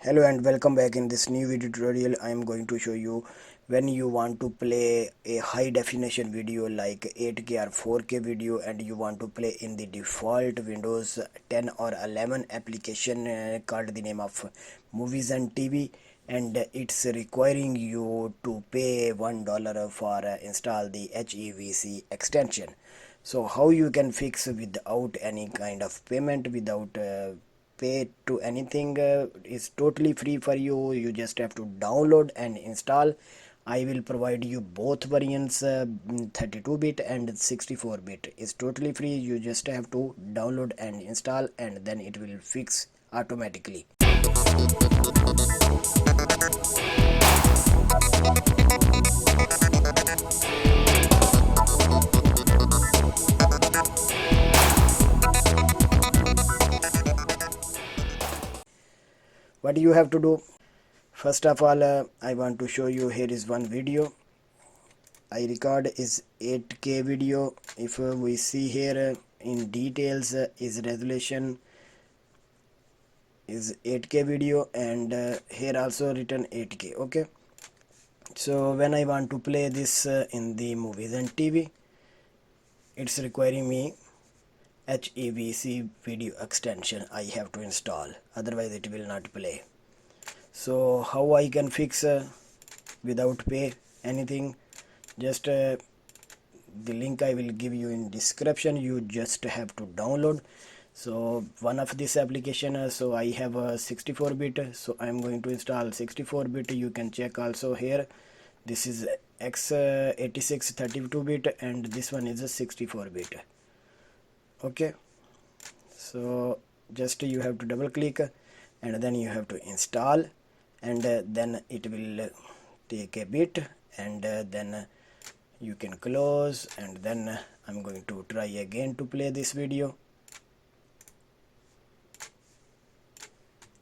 Hello and welcome back. In this new video tutorial I am going to show you when you want to play a high definition video like 8K or 4K video and you want to play in the default Windows 10 or 11 application called the name of movies and TV, and it's requiring you to pay $1 for install the HEVC extension. So how you can fix without any kind of payment, without pay to anything, is totally free for you. You just have to download and install. I will provide you both variants, 32-bit and 64-bit. It's totally free. You just have to download and install, and then it will fix automatically. What you have to do? First of all, I want to show you, here is one video I record, is 8K video. If we see here in details, is resolution is 8K video, and here also written 8K. Okay, so when I want to play this in the movies and TV, it's requiring me HEVC video extension I have to install, otherwise it will not play. So how I can fix without pay anything? Just the link I will give you in description. You just have to download. So one of this application, so I have a 64-bit, so I am going to install 64-bit. You can check also here. This is X86 32-bit and this one is a 64-bit. Okay, so just you have to double click and then you have to install, and then it will take a bit, and then you can close, and then I'm going to try again to play this video,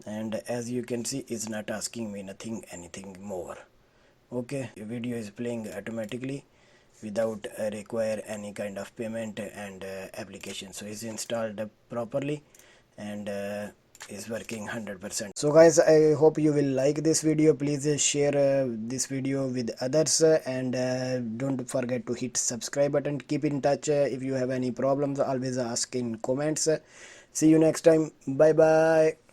and as you can see, it's not asking me anything more. Okay, the video is playing automatically without require any kind of payment and application. So it's installed properly and is working 100%. So guys, I hope you will like this video. Please share this video with others, and don't forget to hit subscribe button. Keep in touch. If you have any problems, always ask in comments. See you next time. Bye bye.